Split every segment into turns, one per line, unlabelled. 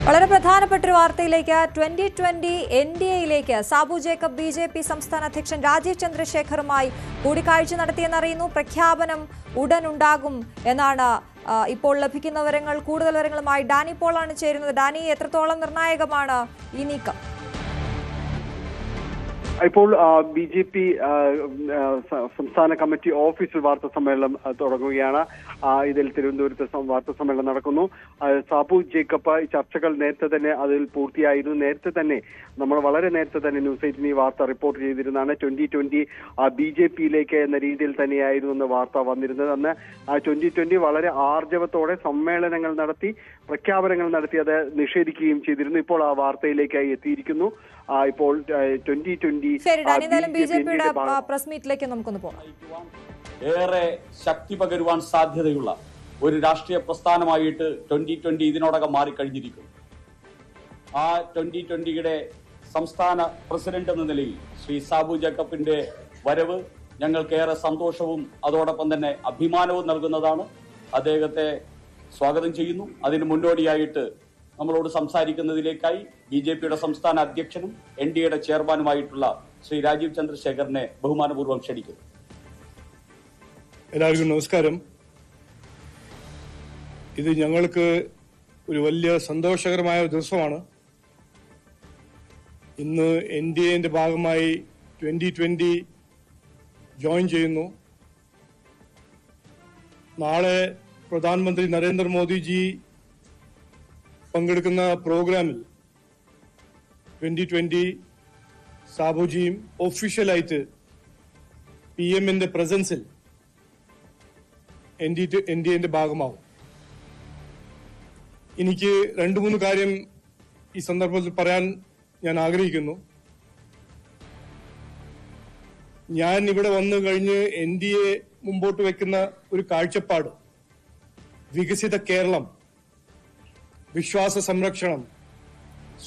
വളരെ പ്രധാനപ്പെട്ട ഒരു വാർത്തയിലേക്ക് 2020 NDAയിലേക്ക് സാബു ജേക്കബ് ബിജെപി സംസ്ഥാന അധ്യക്ഷൻ രാജീവ് ചന്ദ്രശേഖറുമായി കൂടിക്കാഴ്ച നടത്തിയെന്നറിയുന്നു. പ്രഖ്യാപനം ഉടൻ ഉണ്ടാകും എന്നാണ് ഇപ്പോൾ ലഭിക്കുന്ന വിവരങ്ങൾ. കൂടുതൽ വിവരങ്ങളുമായി ഡാനി പോളാണ് ചേരുന്നത്. ഡാനി, എത്രത്തോളം നിർണായകമാണ് ഈ നീക്കം?
ഇപ്പോൾ BJP സംസ്ഥാന കമ്മിറ്റി ഓഫീസിൽ വാർത്താ സമ്മേളനം തുടങ്ങുകയാണ്. ഇതിൽ തിരുവനന്തപുരത്ത് വാർത്താ സമ്മേളനം നടക്കുന്നു. സാബു ജേക്കബ് ചർച്ചകൾ നേരത്തെ തന്നെ അതിൽ പൂർത്തിയായിരുന്നു. നേരത്തെ തന്നെ നമ്മൾ വളരെ നേരത്തെ തന്നെ ന്യൂസ് 18 ഈ വാർത്ത റിപ്പോർട്ട് ചെയ്തിരുന്നതാണ്. 2020 BJPയിലേക്ക് എന്ന രീതിയിൽ തന്നെയായിരുന്നു അന്ന് വാർത്ത വന്നിരുന്നത്. അന്ന് 2020 വളരെ ആർജവത്തോടെ സമ്മേളനങ്ങൾ നടത്തി പ്രഖ്യാപനങ്ങൾ നടത്തി അത് നിഷേധിക്കുകയും ചെയ്തിരുന്നു. ഇപ്പോൾ ആ വാർത്തയിലേക്കായി എത്തിയിരിക്കുന്നു. ഇപ്പോൾ 2020
ബിജെപിയുടെ പ്രസ് മീറ്റിലേക്ക് നമുക്കൊന്ന് പോകാം.
ഏറെ ശക്തി പകരുവാൻ സാധ്യതയുള്ള ഒരു രാഷ്ട്രീയ പ്രസ്ഥാനമായിട്ട് 2020 ഇതിനോടകം മാറിക്കഴിഞ്ഞിരിക്കുന്നു. ആ 2020യുടെ സംസ്ഥാന പ്രസിഡന്റ് എന്ന നിലയിൽ ശ്രീ സാബു ജേക്കബിന്റെ വരവ് ഞങ്ങൾക്കേറെ സന്തോഷവും അതോടൊപ്പം തന്നെ അഭിമാനവും നൽകുന്നതാണ്. അദ്ദേഹത്തെ സ്വാഗതം ചെയ്യുന്നു. അതിന് മുന്നോടിയായിട്ട് നമ്മളോട് സംസാരിക്കുന്നതിലേക്കായി BJPയുടെ സംസ്ഥാന അധ്യക്ഷനും NDAയുടെ ചെയർമാനുമായിട്ടുള്ള ശ്രീ രാജീവ് ചന്ദ്രശേഖറിനെ ബഹുമാനപൂർവ്വം ക്ഷണിക്കുന്നു.
എല്ലാവർക്കും നമസ്കാരം. ഇത് ഞങ്ങൾക്ക് ഒരു വലിയ സന്തോഷകരമായ ദിവസമാണ്. ഇന്ന് NDAന്റെ ഭാഗമായി 2020 ജോയിൻ ചെയ്യുന്നു. നാളെ പ്രധാനമന്ത്രി നരേന്ദ്രമോദിജി പങ്കെടുക്കുന്ന പ്രോഗ്രാമിൽ 2020 സാബുജിയും ഒഫീഷ്യലായിട്ട് PMന്റെ പ്രസൻസിൽ NDAന്റെ ഭാഗമാവും. എനിക്ക് 2-3 കാര്യം ഈ സന്ദർഭത്തിൽ പറയാൻ ഞാൻ ആഗ്രഹിക്കുന്നു. ഞാൻ ഇവിടെ വന്നു കഴിഞ്ഞ് NDA മുമ്പോട്ട് വെക്കുന്ന ഒരു കാഴ്ചപ്പാട് വികസിത കേരളം, വിശ്വാസ സംരക്ഷണം,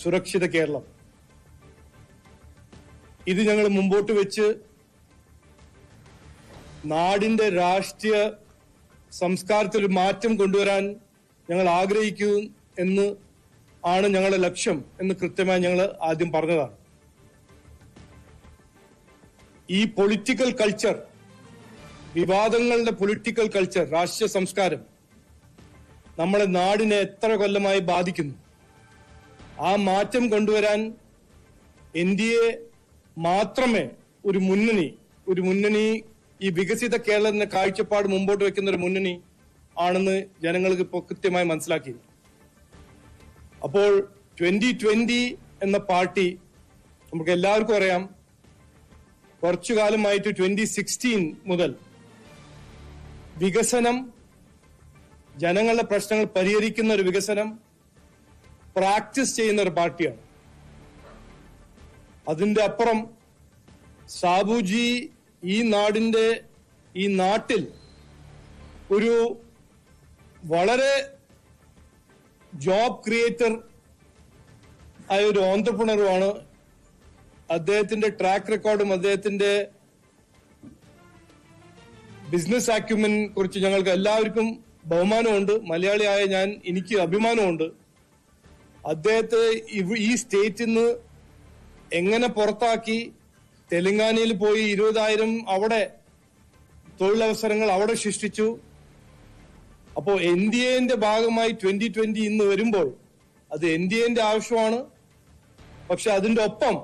സുരക്ഷിത കേരളം, ഇത് ഞങ്ങൾ മുമ്പോട്ട് വെച്ച് നാടിന്റെ രാഷ്ട്രീയ സംസ്കാരത്തിൽ ഒരു മാറ്റം കൊണ്ടുവരാൻ ഞങ്ങൾ ആഗ്രഹിക്കുന്നു എന്ന് ആണ് ഞങ്ങളുടെ ലക്ഷ്യം എന്ന് കൃത്യമായി ഞങ്ങൾ ആദ്യം പറഞ്ഞതാണ്. ഈ പൊളിറ്റിക്കൽ കൾച്ചർ, വിവാദങ്ങളുടെ പൊളിറ്റിക്കൽ കൾച്ചർ, രാഷ്ട്രീയ സംസ്കാരം നമ്മളെ നാടിനെ എത്ര കൊല്ലമായി ബാധിക്കുന്നു. ആ മാറ്റം കൊണ്ടുവരാൻ NDA മാത്രമേ ഒരു മുന്നണി ഈ വികസിത കേരളത്തിന്റെ കാഴ്ചപ്പാട് മുമ്പോട്ട് വെക്കുന്ന ഒരു മുന്നണി ആണെന്ന് ജനങ്ങൾക്ക് ഇപ്പോൾ കൃത്യമായി മനസ്സിലാക്കി. അപ്പോൾ 2020 എന്ന പാർട്ടി നമുക്ക് എല്ലാവർക്കും അറിയാം, കുറച്ചു കാലമായിട്ട് 2016 മുതൽ വികസനം, ജനങ്ങളുടെ പ്രശ്നങ്ങൾ പരിഹരിക്കുന്ന ഒരു വികസനം പ്രാക്ടീസ് ചെയ്യുന്ന ഒരു പാർട്ടിയാണ്. അതിന്റെ അപ്പുറം സാബുജി ഈ നാട്ടിൽ ഒരു വളരെ ജോബ് ക്രിയേറ്റർ ആയ ഒരു ഓന്റർപ്രണറുമാണ്. അദ്ദേഹത്തിന്റെ ട്രാക്ക് റെക്കോർഡും അദ്ദേഹത്തിന്റെ ബിസിനസ് ആക്യുമെൻ കുറിച്ച് ഞങ്ങൾക്ക് എല്ലാവർക്കും ബഹുമാനമുണ്ട്. മലയാളിയായ എനിക്ക് അഭിമാനമുണ്ട്. അദ്ദേഹത്തെ ഈ സ്റ്റേറ്റിൽ നിന്ന് എങ്ങനെ പുറത്താക്കി തെലങ്കാനയിൽ പോയി 20,000 അവിടെ തൊഴിലവസരങ്ങൾ അവിടെ സൃഷ്ടിച്ചു. അപ്പോൾ NDAന്റെ ഭാഗമായി 2020 ഇന്ന് വരുമ്പോൾ അത് NDAന്റെ ആവശ്യമാണ്. പക്ഷെ അതിന്റെ ഒപ്പം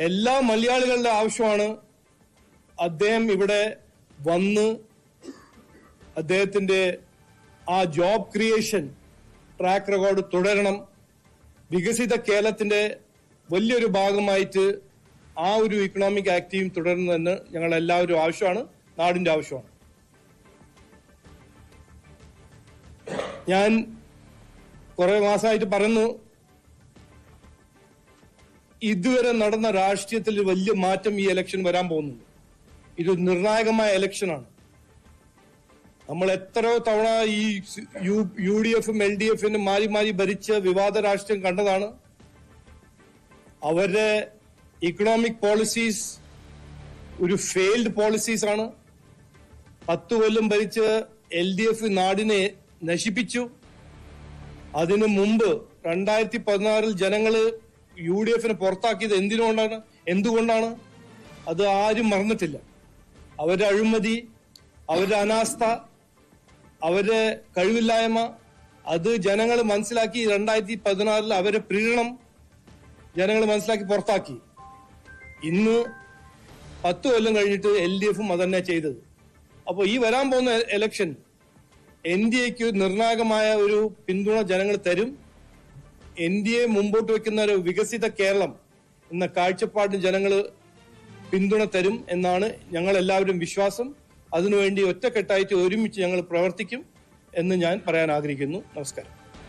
എല്ലാ മലയാളികളുടെ ആവശ്യമാണ്. അദ്ദേഹം ഇവിടെ വന്ന് അദ്ദേഹത്തിന്റെ ആ ജോബ് ക്രിയേഷൻ ട്രാക്ക് റെക്കോർഡ് തുടരണം. വികസിത കേരളത്തിന്റെ വലിയൊരു ഭാഗമായിട്ട് ആ ഒരു ഇക്കണോമിക് ആക്റ്റീവ് തുടരുന്നതെന്ന് ഞങ്ങൾ എല്ലാവരും ആവശ്യമാണ്, നാടിന്റെ ആവശ്യമാണ്. ഞാൻ കുറെ മാസമായിട്ട് പറയുന്നു, ഇതുവരെ നടന്ന രാഷ്ട്രീയത്തിൽ വലിയ മാറ്റം ഈ ഇലക്ഷൻ വരാൻ പോകുന്നുണ്ട്. ഇത് നിർണായകമായ ഇലക്ഷനാണ്. നമ്മൾ എത്രയോ തവണ ഈ UDFും LDFനും മാറി ഭരിച്ച് വിവാദ രാഷ്ട്രീയം കണ്ടതാണ്. അവരുടെ ഇക്കണോമിക് പോളിസീസ് ഒരു ഫെയിൽഡ് പോളിസീസ് ആണ്. 10 കൊല്ലം ഭരിച്ച് LDF നാടിനെ നശിപ്പിച്ചു. അതിനു മുമ്പ് 2016 ജനങ്ങള് UDF പുറത്താക്കിയത് എന്തുകൊണ്ടാണ് അത് ആരും മറന്നിട്ടില്ല. അവരുടെ അഴിമതി, അവരുടെ അനാസ്ഥ, അവരുടെ കഴിവില്ലായ്മ അത് ജനങ്ങൾ മനസ്സിലാക്കി 2016 അവരുടെ പ്രീണനം ജനങ്ങൾ മനസ്സിലാക്കി പുറത്താക്കി. ഇന്ന് 10 കൊല്ലം കഴിഞ്ഞിട്ട് LDF അതന്നെ ചെയ്തത്. അപ്പോൾ ഈ വരാൻ പോകുന്ന ഇലക്ഷൻ NDAക്ക് നിർണായകമായ ഒരു പിന്തുണ ജനങ്ങൾ തരും. NDA മുമ്പോട്ട് വെക്കുന്ന ഒരു വികസിത കേരളം എന്ന കാഴ്ചപ്പാടിന് ജനങ്ങൾ പിന്തുണ തരും എന്നാണ് ഞങ്ങൾ എല്ലാവരും വിശ്വാസം. അതിനുവേണ്ടി ഒറ്റക്കെട്ടായിട്ട് ഒരുമിച്ച് ഞങ്ങൾ പ്രവർത്തിക്കും എന്ന് ഞാൻ പറയാൻ ആഗ്രഹിക്കുന്നു. നമസ്കാരം.